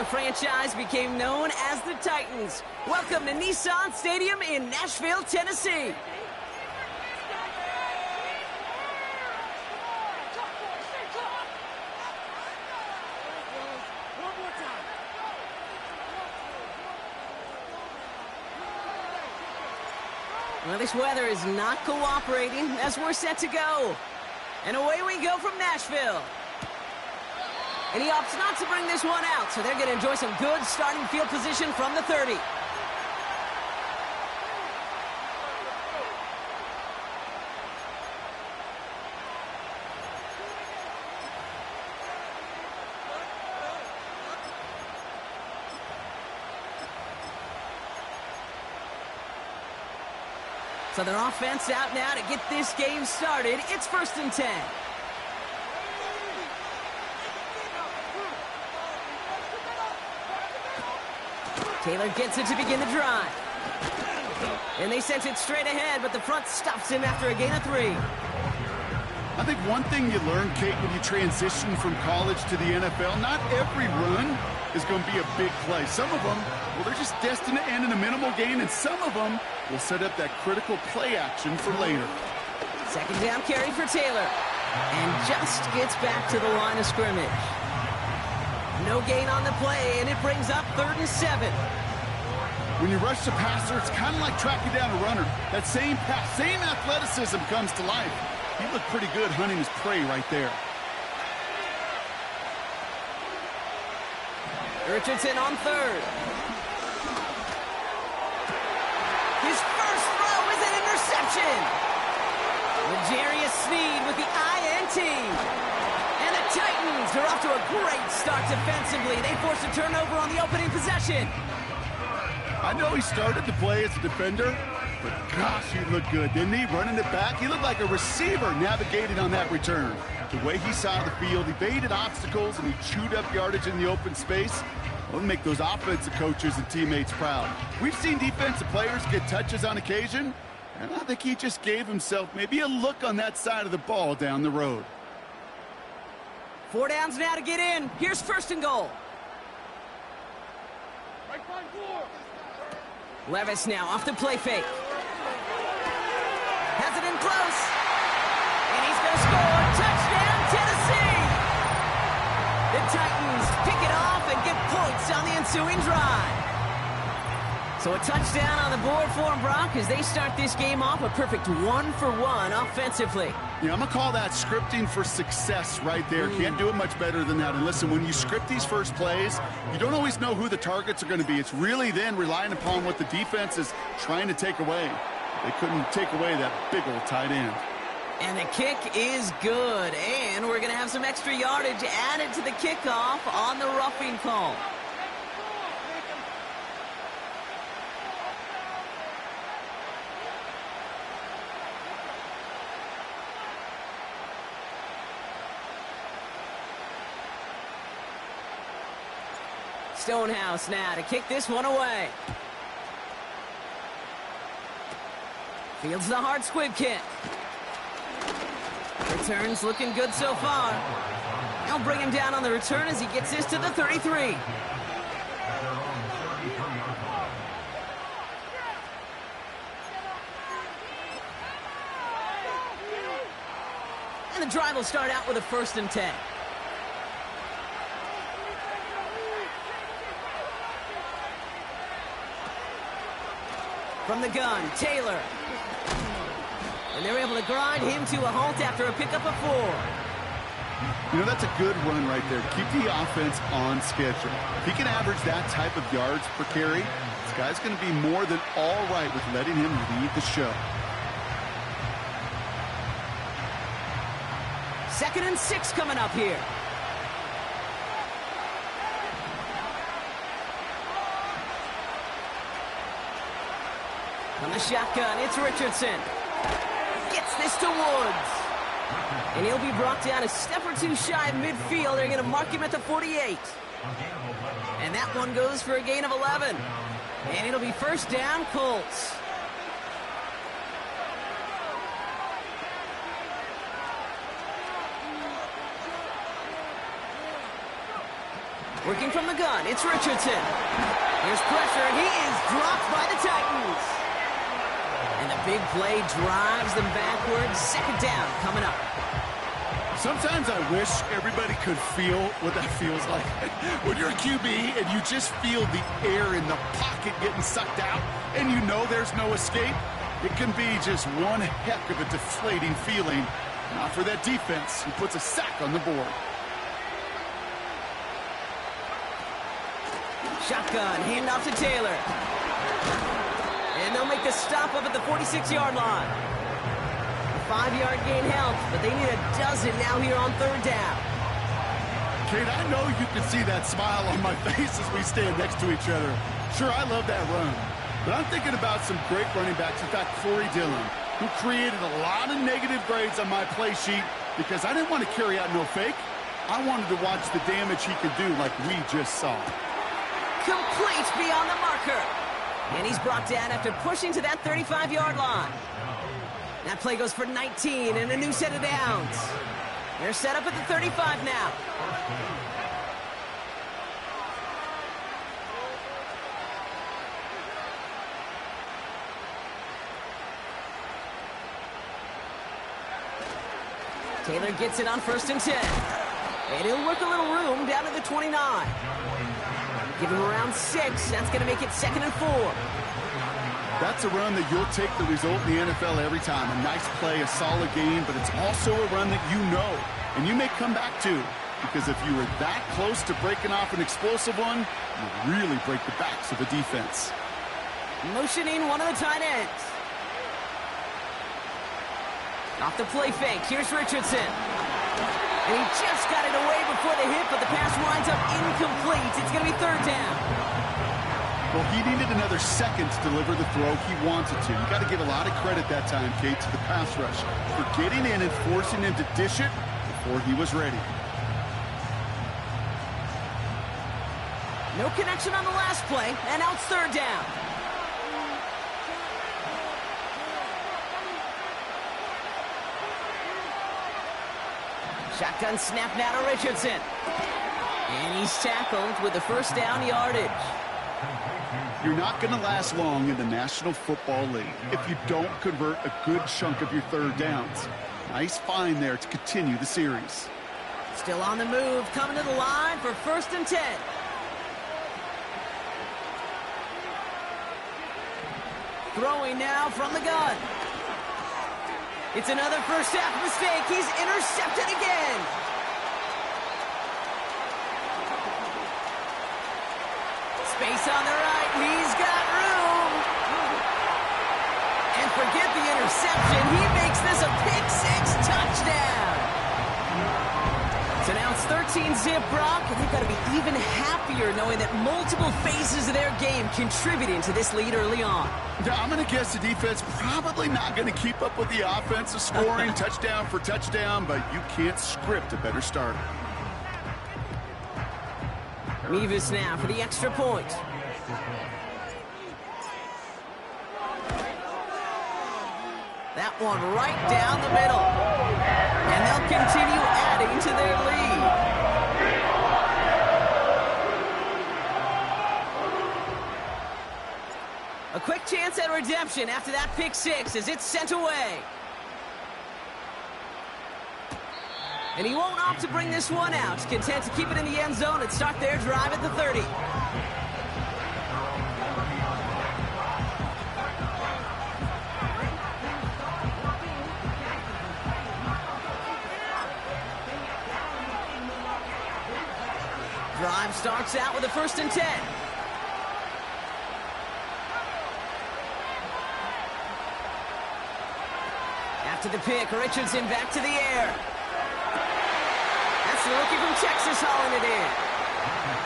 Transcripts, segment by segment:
the franchise became known as the Titans. Welcome to Nissan Stadium in Nashville, Tennessee. Well, this weather is not cooperating as we're set to go. And away we go from Nashville. And he opts not to bring this one out, so they're going to enjoy some good starting field position from the 30. So their offense out now to get this game started. It's 1st and 10. Taylor gets it to begin the drive. And they sent it straight ahead, but the front stops him after a gain of 3. I think one thing you learn, Kate, when you transition from college to the NFL, not every run is going to be a big play. Some of them, well, they're just destined to end in a minimal gain, and some of them will set up that critical play action for later. 2nd down carry for Taylor. And just gets back to the line of scrimmage. No gain on the play, and it brings up 3rd and 7. When you rush the passer, it's kind of like tracking down a runner. That same pass, same athleticism comes to life. He looked pretty good hunting his prey right there. Richardson on 3rd. His first throw is an interception. L'Jarius Sneed with the INT. And the Titans are off to a great start defensively. They force a turnover on the opening possession. I know he started the play as a defender, but gosh, he looked good, didn't he? Running it back, he looked like a receiver navigating on that return. The way he saw the field, he evaded obstacles, and he chewed up yardage in the open space. It'll make those offensive coaches and teammates proud. We've seen defensive players get touches on occasion, and I think he just gave himself maybe a look on that side of the ball down the road. 4 downs now to get in. Here's 1st and goal. Levis now off the play fake. Has it in close. And he's going to score. Touchdown, Tennessee! The Titans pick it off and get points on the ensuing drive. So a touchdown on the board for them, Brock, as they start this game off a perfect 1-for-1 offensively. Yeah, I'm going to call that scripting for success right there. Can't do it much better than that. And listen, when you script these first plays, you don't always know who the targets are going to be. It's really then relying upon what the defense is trying to take away. They couldn't take away that big old tight end. And the kick is good. And we're going to have some extra yardage added to the kickoff on the roughing call. Stonehouse now to kick this one away. Fields the hard squib kick. Returns looking good so far. They'll bring him down on the return as he gets this to the 33. And the drive will start out with a 1st and 10. From the gun, Taylor. And they're able to grind him to a halt after a pickup of 4. You know, that's a good run right there. Keep the offense on schedule. If he can average that type of yards per carry, this guy's going to be more than all right with letting him lead the show. 2nd and 6 coming up here. On the shotgun, it's Richardson. Gets this to Woods. And he'll be brought down a step or 2 shy of midfield. They're going to mark him at the 48. And that one goes for a gain of 11. And it'll be 1st down, Colts. Working from the gun, it's Richardson. Here's pressure, and he is dropped by the Titans. And the big play drives them backwards. Second down coming up. Sometimes I wish everybody could feel what that feels like. When you're a QB and you just feel the air in the pocket getting sucked out and you know there's no escape, it can be just one heck of a deflating feeling. Not for that defense, who puts a sack on the board. Shotgun, handoff to Taylor. And they'll make the stop up at the 46-yard line. A 5-yard gain helps, but they need a dozen now here on third down. Kate, I know you can see that smile on my face as we stand next to each other. Sure, I love that run. But I'm thinking about some great running backs. In fact, Corey Dillon, who created a lot of negative grades on my play sheet because I didn't want to carry out no fake. I wanted to watch the damage he could do like we just saw. Complete beyond the marker. And he's brought down after pushing to that 35-yard line. That play goes for 19 and a new set of downs. They're set up at the 35 now. Taylor gets it on 1st and 10. And he'll work a little room down to the 29. Give him around 6. That's going to make it 2nd and 4. That's a run that you'll take the result in the NFL every time. A nice play, a solid game, but it's also a run that you know and you may come back to. Because if you were that close to breaking off an explosive one, you really break the backs of the defense. Motioning one of the tight ends. Off the play fake, here's Richardson. And he just got it away before the hit, but the pass winds up incomplete. It's going to be 3rd down. Well, he needed another second to deliver the throw he wanted to. You got to give a lot of credit that time, Kate, to the pass rush for getting in and forcing him to dish it before he was ready. No connection on the last play, and now it's 3rd down. Shotgun snap now to Richardson. And he's tackled with the 1st down yardage. You're not going to last long in the National Football League if you don't convert a good chunk of your 3rd downs. Nice find there to continue the series. Still on the move, coming to the line for 1st and 10. Throwing now from the gun. It's another first half mistake. He's intercepted again. Space on the right. He's got room. And forget the interception. He makes this a pick-6 touchdown. So now it's 13-zip, Brock, and they've got to be even happier knowing that multiple phases of their game contributing to this lead early on. Yeah, I'm going to guess the defense probably not going to keep up with the offensive scoring touchdown for touchdown, but you can't script a better start. Mevis now for the extra point. That one right down the middle. And they'll continue adding to their lead. A quick chance at redemption after that pick-6 as it's sent away. And he won't opt to bring this one out. Content to keep it in the end zone and start their drive at the 30. Drive starts out with a 1st and 10. After the pick, Richardson back to the air. That's the rookie from Texas hauling it in.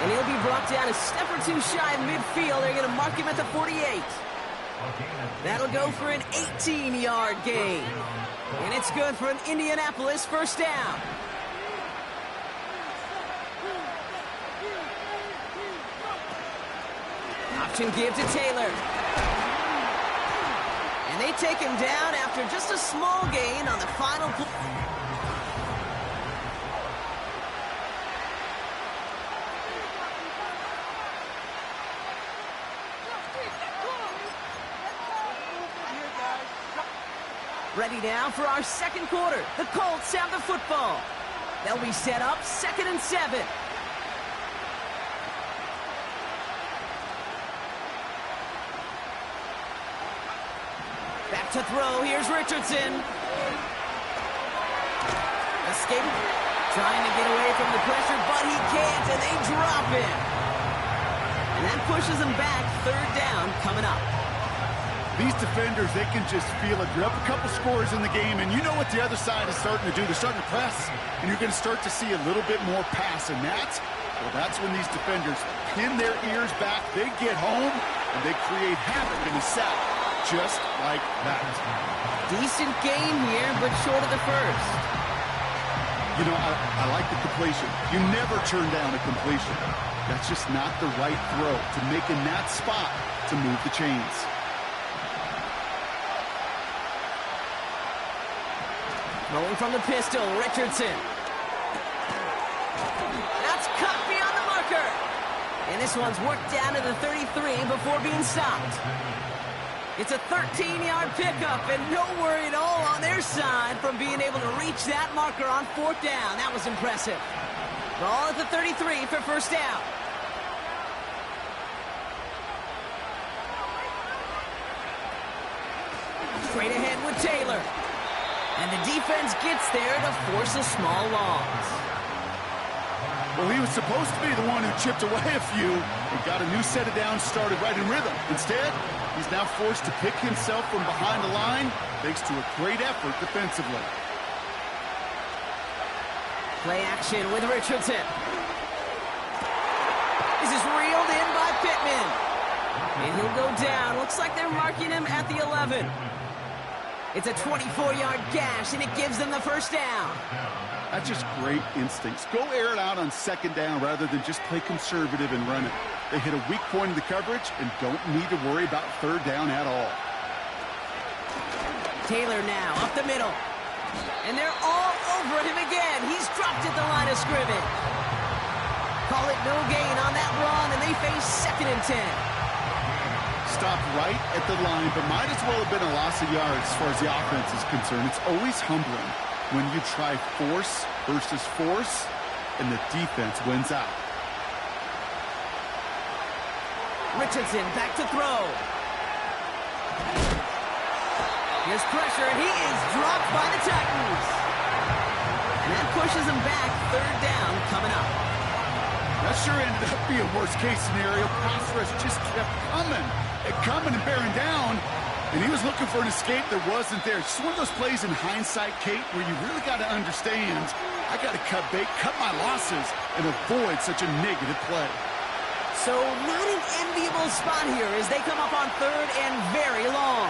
And he'll be brought down a step or 2 shy of midfield. They're going to mark him at the 48. That'll go for an 18-yard gain. And it's good for an Indianapolis 1st down. Option give to Taylor. And they take him down after just a small gain on the final play. Ready now for our second quarter. The Colts have the football. They'll be set up 2nd and 7. Back to throw. Here's Richardson. Escape. Trying to get away from the pressure, but he can't, and they drop him. And that pushes him back. 3rd down coming up. These defenders, they can just feel it. You're up a couple scores in the game, and you know what the other side is starting to do. They're starting to press, and you're going to start to see a little bit more pass. And that's when these defenders pin their ears back. They get home, and they create havoc in the sack, just like that. Decent game here, but short of the first. You know, I like the completion. You never turn down a completion. That's just not the right throw to make in that spot to move the chains. Rolling from the pistol, Richardson. That's cut beyond the marker. And this one's worked down to the 33 before being stopped. It's a 13-yard pickup, and no worry at all on their side from being able to reach that marker on 4th down. That was impressive. Ball at the 33 for 1st down. Straight ahead with Taylor. And the defense gets there to force a small loss. Well, he was supposed to be the one who chipped away a few and got a new set of downs started right in rhythm. Instead, he's now forced to pick himself from behind the line thanks to a great effort defensively. Play action with Richardson. This is reeled in by Pittman. And he'll go down. Looks like they're marking him at the 11. It's a 24-yard gash, and it gives them the 1st down. That's just great instincts. Go air it out on 2nd down rather than just play conservative and run it. They hit a weak point in the coverage and don't need to worry about 3rd down at all. Taylor now up the middle. And they're all over him again. He's dropped at the line of scrimmage. Call it no gain on that run, and they face 2nd and 10. Stopped right at the line, but might as well have been a loss of yards as far as the offense is concerned. It's always humbling when you try force versus force, and the defense wins out. Richardson back to throw. Here's pressure, and he is dropped by the Titans. And that pushes him back. 3rd down coming up. That sure ended up being a worst-case scenario. Pass rush just kept coming and bearing down, and he was looking for an escape that wasn't there. It's just one of those plays in hindsight, Kate, where you really got to understand, I got to cut bait, cut my losses, and avoid such a negative play. So not an enviable spot here as they come up on 3rd and very long.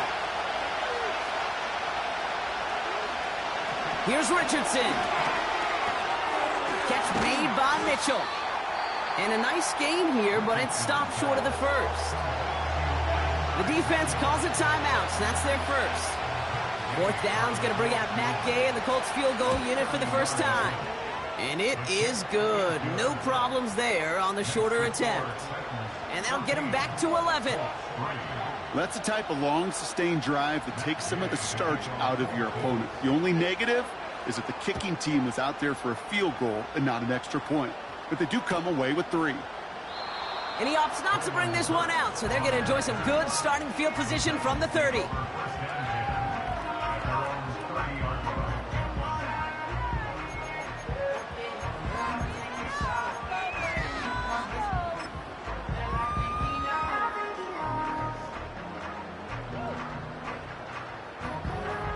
Here's Richardson. Catch made by Mitchell. And a nice game here, but it's stopped short of the 1st. The defense calls a timeout, so that's their 1st. 4th down's going to bring out Matt Gay and the Colts field goal unit for the 1st time. And it is good. No problems there on the shorter attempt. And that'll get him back to 11. That's the type of long, sustained drive that takes some of the starch out of your opponent. The only negative is that the kicking team was out there for a field goal and not an extra point. But they do come away with 3. And he opts not to bring this one out, so they're going to enjoy some good starting field position from the 30.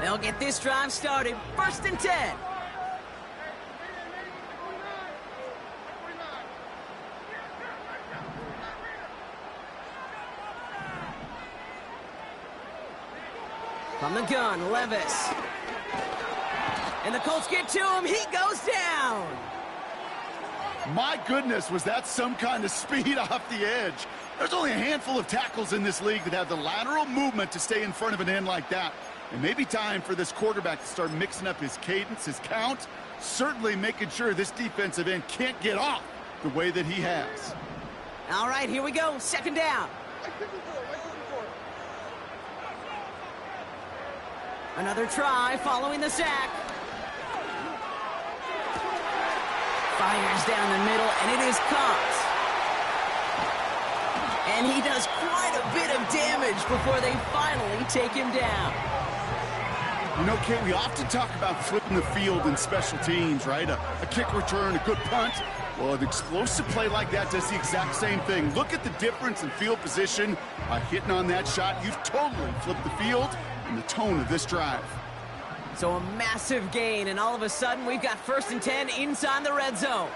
They'll get this drive started. 1st and 10. From the gun, Levis. And the Colts get to him. He goes down. My goodness, was that some kind of speed off the edge? There's only a handful of tackles in this league that have the lateral movement to stay in front of an end like that. And maybe time for this quarterback to start mixing up his cadence, his count, certainly making sure this defensive end can't get off the way that he has. All right, here we go. 2nd down. Another try following the sack. Fires down the middle, and it is caught. And he does quite a bit of damage before they finally take him down. You know, Kate, we often talk about flipping the field in special teams, right? A kick return, a good punt. Well, an explosive play like that does the exact same thing. Look at the difference in field position. By hitting on that shot, you've totally flipped the field and the tone of this drive. So a massive gain, and all of a sudden, we've got 1st and 10 inside the red zone.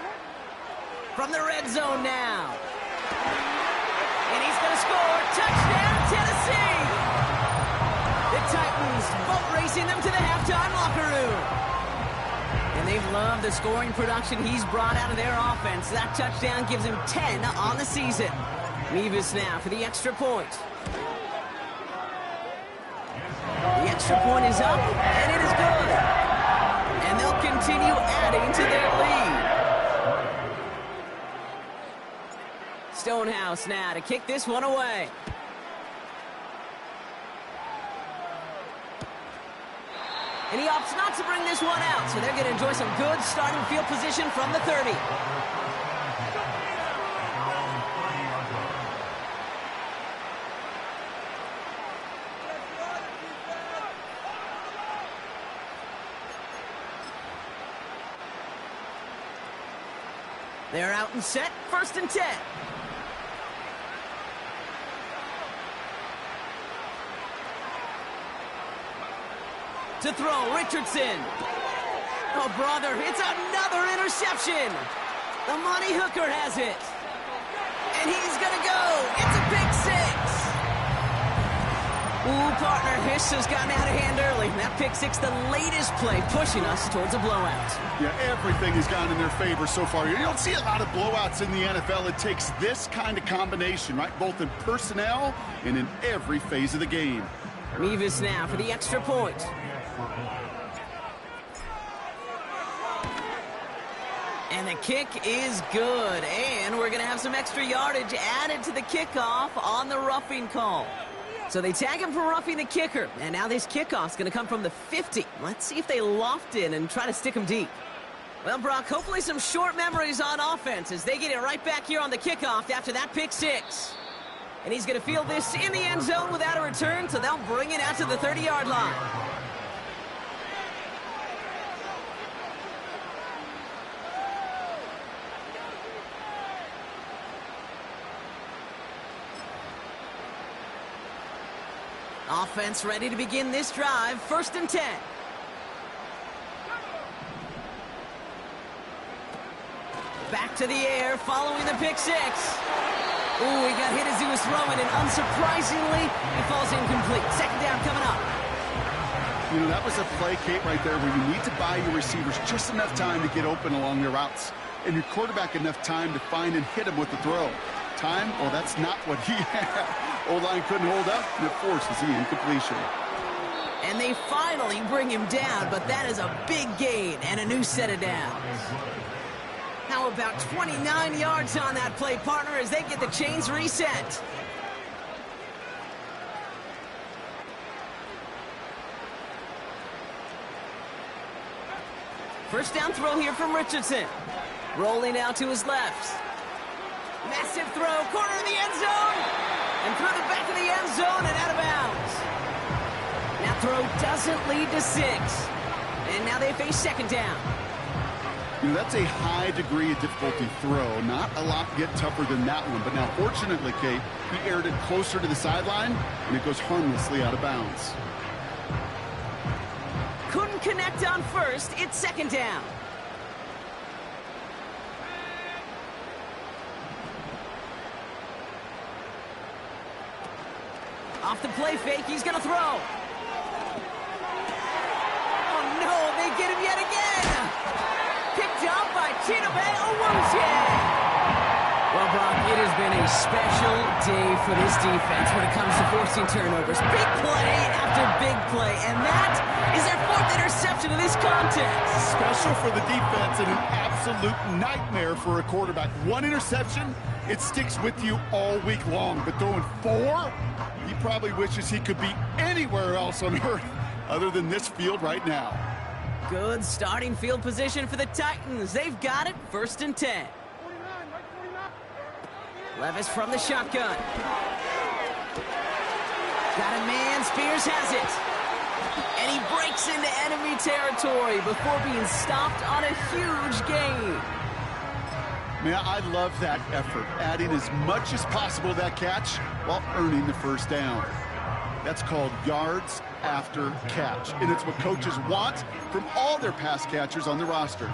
From the red zone now. And he's going to score. Touchdown, Tennessee! The Titans boat racing them to the halftime locker room. And they've loved the scoring production he's brought out of their offense. That touchdown gives him 10 on the season. Mevis now for the extra point. The extra point is up, and it is good. And they'll continue adding to their lead. Stonehouse now to kick this one away. And he opts not to bring this one out, so they're going to enjoy some good starting field position from the 30. They're out and set, 1st and 10. To throw, Richardson. Oh, brother, it's another interception. The money hooker has it. And he's going to go. It's a pick 6. Ooh, partner, Hiss has gotten out of hand early. That pick 6, the latest play, pushing us towards a blowout. Yeah, everything has gone in their favor so far. You don't see a lot of blowouts in the NFL. It takes this kind of combination, right? Both in personnel and in every phase of the game. Mevis now for the extra point. And the kick is good. And we're going to have some extra yardage added to the kickoff on the roughing call. So they tag him for roughing the kicker. And now this kickoff's going to come from the 50. Let's see if they loft in and try to stick him deep. Well, Brock, hopefully some short memories on offense as they get it right back here on the kickoff after that pick 6. And he's going to field this in the end zone without a return, so they'll bring it out to the 30-yard line. Offense ready to begin this drive. 1st and 10. Back to the air following the pick 6. Ooh, he got hit as he was throwing, and unsurprisingly, he falls incomplete. 2nd down coming up. You know, that was a play, Kate, right there where you need to buy your receivers just enough time to get open along their routes, and your quarterback enough time to find and hit him with the throw. Time? Well, that's not what he had. O-line couldn't hold up, and it forces the incompletion. And they finally bring him down, but that is a big gain and a new set of downs. How about 29 yards on that play, partner, as they get the chains reset. First down throw here from Richardson. Rolling out to his left. Massive throw, corner of the end zone. And through the back of the end zone and out of bounds. That throw doesn't lead to 6. And now they face 2nd down. You know, that's a high degree of difficulty throw. Not a lot get tougher than that one. But now, fortunately, Kate, he aired it closer to the sideline, and it goes harmlessly out of bounds. Couldn't connect on first. It's 2nd down. Off the play fake, he's going to throw. Oh, no, they get him yet again. Picked up by Chidobe Awuzie. Well, Brock, it has been a special day for this defense when it comes to forcing turnovers. Big play after big play, and that is their 4th interception of this contest. Special for the defense and an absolute nightmare for a quarterback. 1 interception, it sticks with you all week long, but throwing 4? He probably wishes he could be anywhere else on earth other than this field right now. Good starting field position for the Titans. They've got it, 1st and 10. Levis from the shotgun. Got a man, Spears has it. And he breaks into enemy territory before being stopped on a huge gain. Man, I love that effort, adding as much as possible to that catch while earning the 1st down. That's called yards after catch, and it's what coaches want from all their pass catchers on the roster.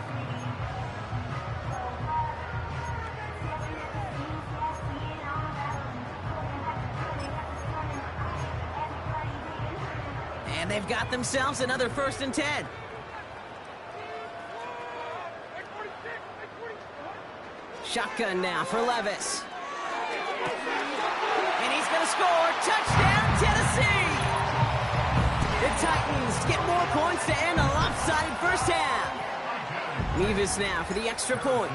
And they've got themselves another 1st and 10. Shotgun now for Levis. And he's going to score. Touchdown, Tennessee! The Titans get more points to end a lopsided 1st half. Nevis now for the extra point.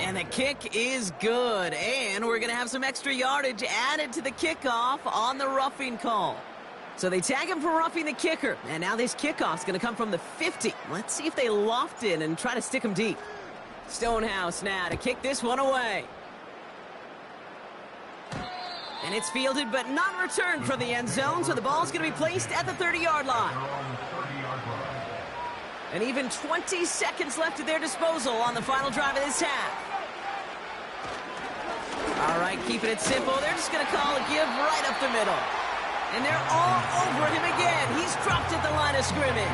And the kick is good. And we're going to have some extra yardage added to the kickoff on the roughing call. So they tag him for roughing the kicker. And now this kickoff's going to come from the 50. Let's see if they loft in and try to stick him deep. Stonehouse now to kick this one away. And it's fielded but not returned from the end zone, so the ball's going to be placed at the 30-yard line. And even 20 seconds left at their disposal on the final drive of this half. All right, keeping it simple. They're just going to call a give right up the middle. And they're all over him again. He's dropped at the line of scrimmage.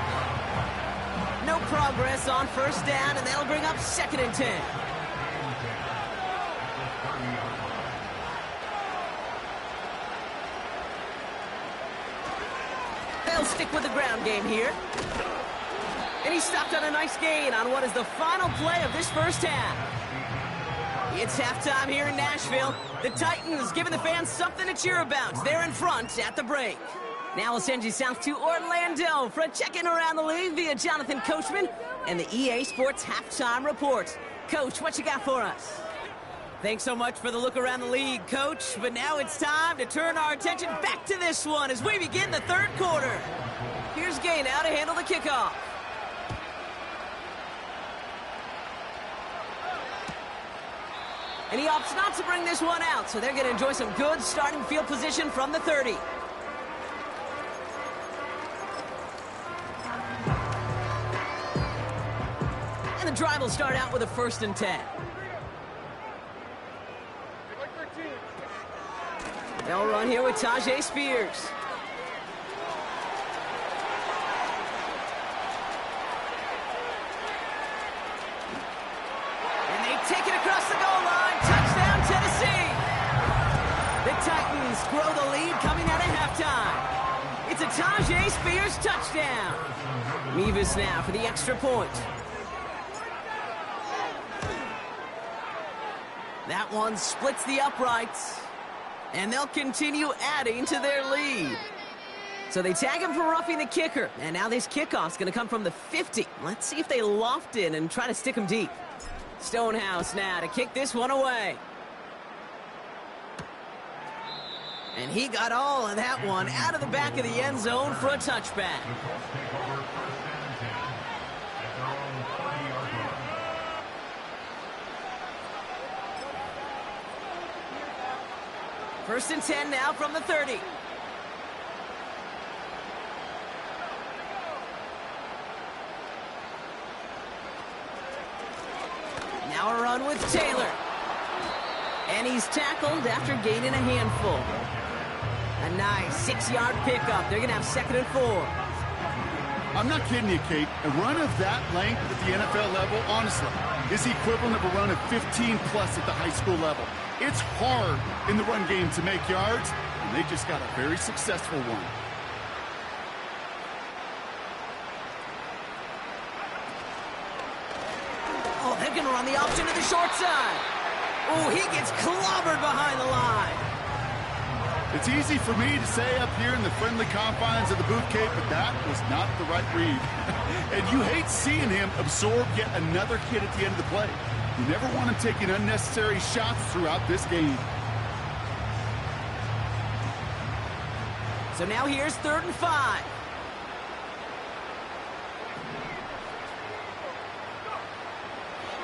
No progress on 1st down, and that'll bring up 2nd and 10. They'll stick with the ground game here. And he stopped on a nice gain on what is the final play of this 1st half. It's halftime here in Nashville. The Titans giving the fans something to cheer about. They're in front at the break. Now we'll send you south to Orlando for a check-in around the league via Jonathan Coachman and the EA Sports Halftime Report. Coach, what you got for us? Thanks so much for the look around the league, Coach. But now it's time to turn our attention back to this one as we begin the 3rd quarter. Here's Gay now to handle the kickoff. And he opts not to bring this one out, so they're going to enjoy some good starting field position from the 30. And the drive will start out with a 1st and 10. They'll run here with Tajay Spears. And they take it across the goal line. Touchdown, Tennessee! The Titans grow the lead coming out of halftime. It's a Tajay Spears touchdown. Nevis now for the extra point. That one splits the uprights. And they'll continue adding to their lead. So they tag him for roughing the kicker. And now this kickoff's going to come from the 50. Let's see if they loft in and try to stick him deep. Stonehouse now to kick this one away. And he got all of that one out of the back of the end zone for a touchback. First and 10 now from the 30. Now a run with Taylor. And he's tackled after gaining a handful. A nice 6-yard pickup. They're going to have 2nd and 4. I'm not kidding you, Kate. A run of that length at the NFL level, honestly, is the equivalent of a run of 15-plus at the high school level. It's hard in the run game to make yards, and they just got a very successful one. Oh, they're going to run the option to the short side. Oh, he gets clobbered behind the line. It's easy for me to say up here in the friendly confines of the booth, Kate, but that was not the right read. And you hate seeing him absorb yet another hit at the end of the play. You never want him taking unnecessary shots throughout this game. So now here's 3rd and 5.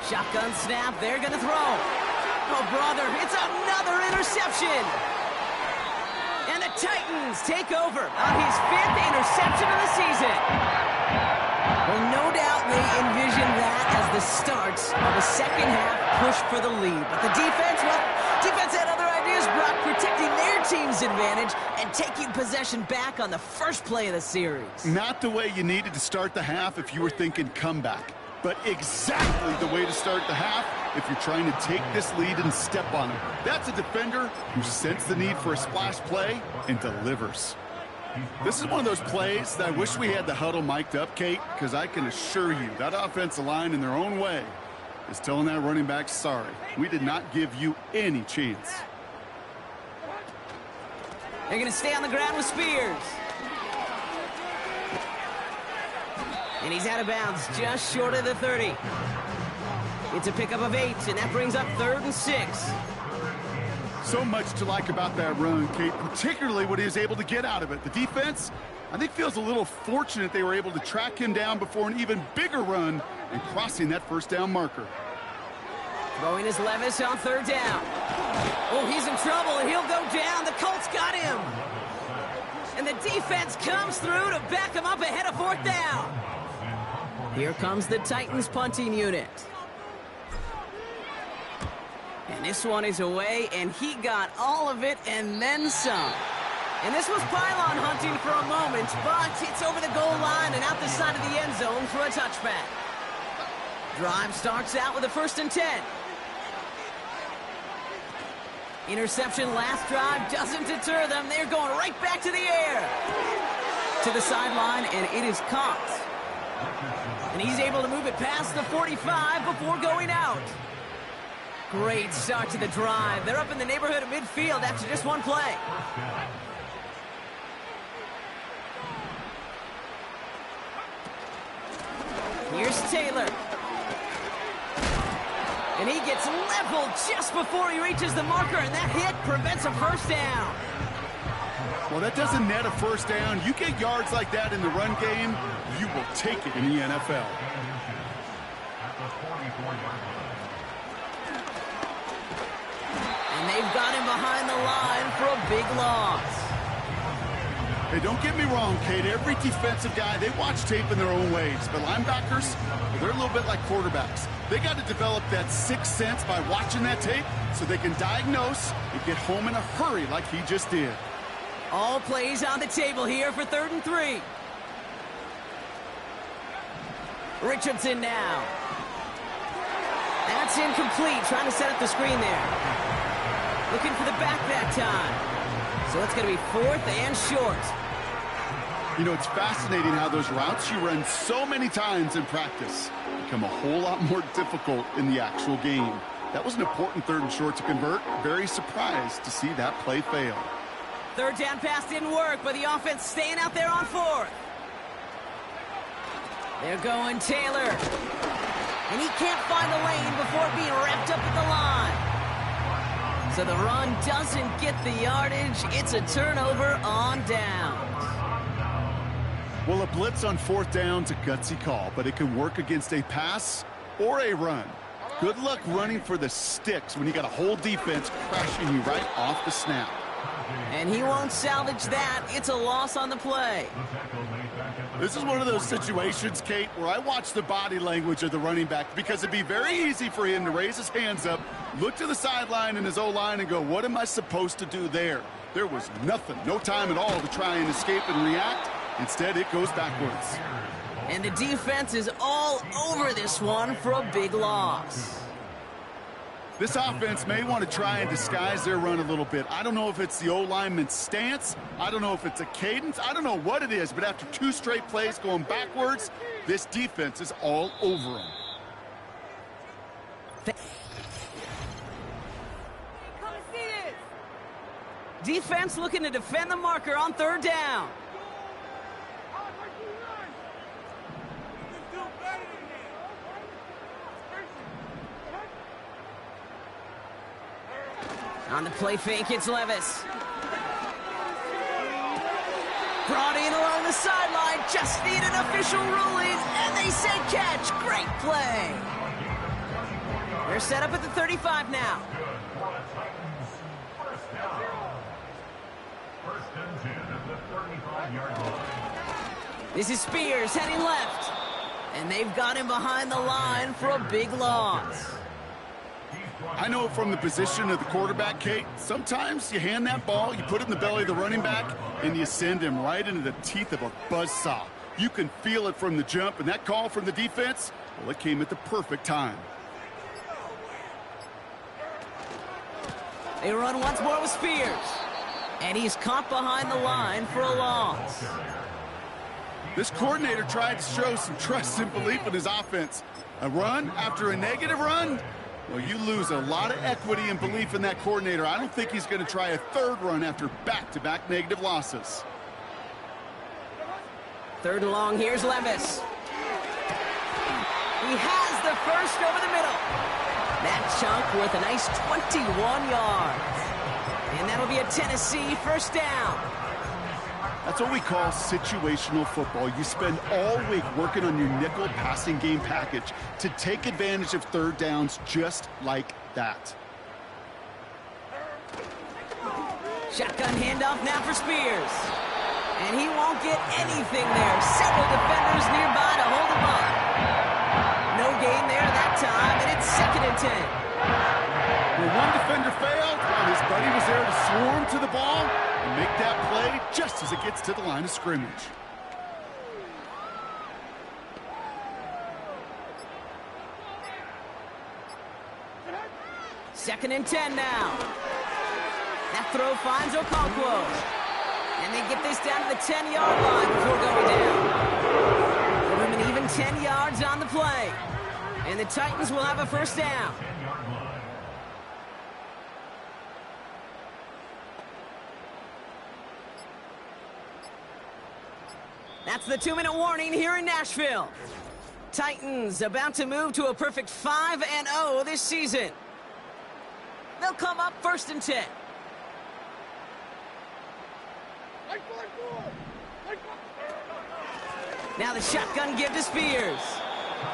Shotgun snap, they're gonna throw. Oh, brother, it's another interception. And the Titans take over on his 5th interception of the season. Well, no doubt they envisioned that as the start of a second-half push for the lead. But the defense, well, defense had other ideas, Brock, protecting their team's advantage and taking possession back on the first play of the series. Not the way you needed to start the half if you were thinking comeback, but exactly the way to start the half if you're trying to take this lead and step on it. That's a defender who sensed the need for a splash play and delivers. This is one of those plays that I wish we had the huddle mic'd up, Kate, because I can assure you that offensive line in their own way is telling that running back, sorry, we did not give you any chance. They're going to stay on the ground with Spears. And he's out of bounds, just short of the 30. It's a pickup of 8, and that brings up 3rd and 6. So much to like about that run, Kate, particularly what he was able to get out of it. The defense, I think, feels a little fortunate they were able to track him down before an even bigger run and crossing that 1st down marker. Throwing is Levis on 3rd down. Oh, he's in trouble, and he'll go down. The Colts got him. And the defense comes through to back him up ahead of 4th down. Here comes the Titans punting unit. And this one is away, and he got all of it and then some. And this was pylon hunting for a moment, but it's over the goal line and out the side of the end zone for a touchback. Drive starts out with a 1st and 10. Interception last drive doesn't deter them. They're going right back to the air. To the sideline, and it is caught. And he's able to move it past the 45 before going out. Great start to the drive. They're up in the neighborhood of midfield after just one play. Here's Taylor. And he gets leveled just before he reaches the marker, and that hit prevents a 1st down. Well, that doesn't net a 1st down. You get yards like that in the run game, you will take it in the NFL. And they've got him behind the line for a big loss. Hey, don't get me wrong, Kate. Every defensive guy, they watch tape in their own ways. But linebackers, well, they're a little bit like quarterbacks. They got to develop that sixth sense by watching that tape so they can diagnose and get home in a hurry like he just did. All plays on the table here for 3rd and 3. Richardson now. That's incomplete. Trying to set up the screen there. Looking for the back that time. So it's going to be 4th and short. You know, it's fascinating how those routes you run so many times in practice become a whole lot more difficult in the actual game. That was an important 3rd and short to convert. Very surprised to see that play fail. 3rd down pass didn't work, but the offense staying out there on 4th. They're going Taylor. And he can't find a lane before being wrapped up at the line. So the run doesn't get the yardage. It's a turnover on downs. Well, a blitz on 4th down's a gutsy call, but it can work against a pass or a run. Good luck running for the sticks when you got a whole defense crashing you right off the snap. And he won't salvage that. It's a loss on the play. This is one of those situations, Kate, where I watch the body language of the running back because it'd be very easy for him to raise his hands up, look to the sideline in his O-line and go, what am I supposed to do there? There was nothing, no time at all to try and escape and react. Instead, it goes backwards. And the defense is all over this one for a big loss. This offense may want to try and disguise their run a little bit. I don't know if it's the O-lineman's stance. I don't know if it's a cadence. I don't know what it is, but after 2 straight plays going backwards, this defense is all over them. Defense looking to defend the marker on 3rd down. On the play fake, it's Levis. Brought in along the sideline, just need an official ruling, and they say catch. Great play. They're set up at the 35 now. This is Spears heading left. And they've got him behind the line for a big loss. I know from the position of the quarterback, Kate, sometimes you hand that ball, you put it in the belly of the running back, and you send him right into the teeth of a buzzsaw. You can feel it from the jump, and that call from the defense, well, it came at the perfect time. They run once more with Spears. And he's caught behind the line for a loss. This coordinator tried to show some trust and belief in his offense. A run after a negative run? Well, you lose a lot of equity and belief in that coordinator. I don't think he's going to try a third run after back-to-back negative losses. Third and long, here's Levis. He has the first over the middle. That chunk worth a nice 21 yards. And that'll be a Tennessee first down. That's what we call situational football. You spend all week working on your nickel passing game package to take advantage of third downs just like that. Shotgun handoff now for Spears. And he won't get anything there. Several defenders nearby to hold him up. No gain there that time, and it's 2nd and 10. Well, one defender failed, and his buddy was there to swarm to the ball and make that play just as it gets to the line of scrimmage. Second and 10 now. That throw finds Okonkwo. And they get this down to the 10-yard line before going down. Give him an even 10 yards on the play. And the Titans will have a first down. That's the 2-minute warning here in Nashville. Titans about to move to a perfect 5-0 this season. They'll come up 1st and 10. Now the shotgun give to Spears.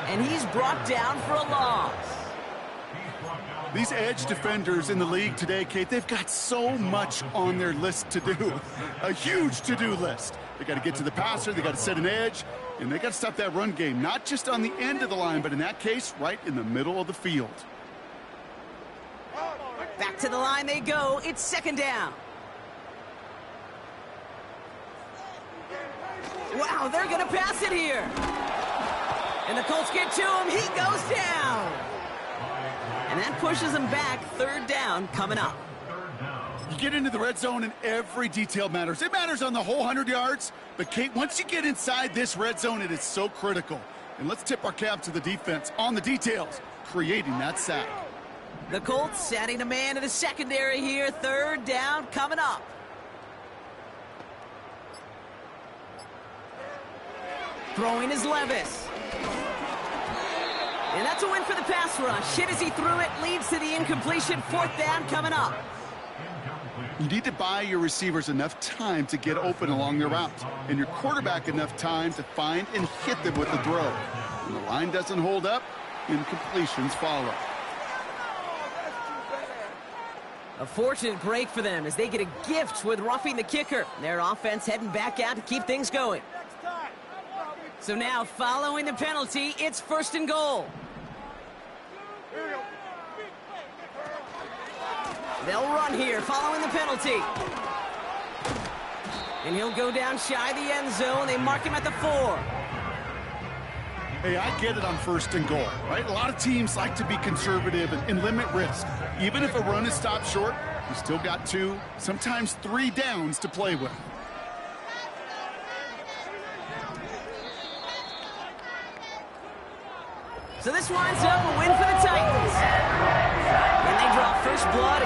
And he's brought down for a loss. These edge defenders in the league today, Kate, they've got so much on their list to do. A huge to-do list. They got to get to the passer, they got to set an edge, and they got to stop that run game, not just on the end of the line, but in that case, right in the middle of the field. Back to the line they go. It's 2nd down. Wow, they're going to pass it here. And the Colts get to him. He goes down. And that pushes him back. 3rd down coming up. You get into the red zone and every detail matters. It matters on the whole 100 yards. But, Kate, once you get inside this red zone, it is so critical. And let's tip our cap to the defense on the details, creating that sack. The Colts setting a man in the secondary here. 3rd down coming up. Throwing is Levis. And that's a win for the pass rush. Hit as he threw it, leads to the incompletion. 4th down coming up. You need to buy your receivers enough time to get open along their route, and your quarterback enough time to find and hit them with the throw. When the line doesn't hold up, incompletions follow. A fortunate break for them as they get a gift with roughing the kicker. Their offense heading back out to keep things going. So now, following the penalty, it's 1st and goal. They'll run here following the penalty. And he'll go down shy of the end zone. They mark him at the 4. Hey, I get it on 1st and goal, right? A lot of teams like to be conservative and limit risk. Even if a run is stopped short, you still got 2, sometimes 3 downs to play with. So this winds up a win for the Titans. And they draw first blood.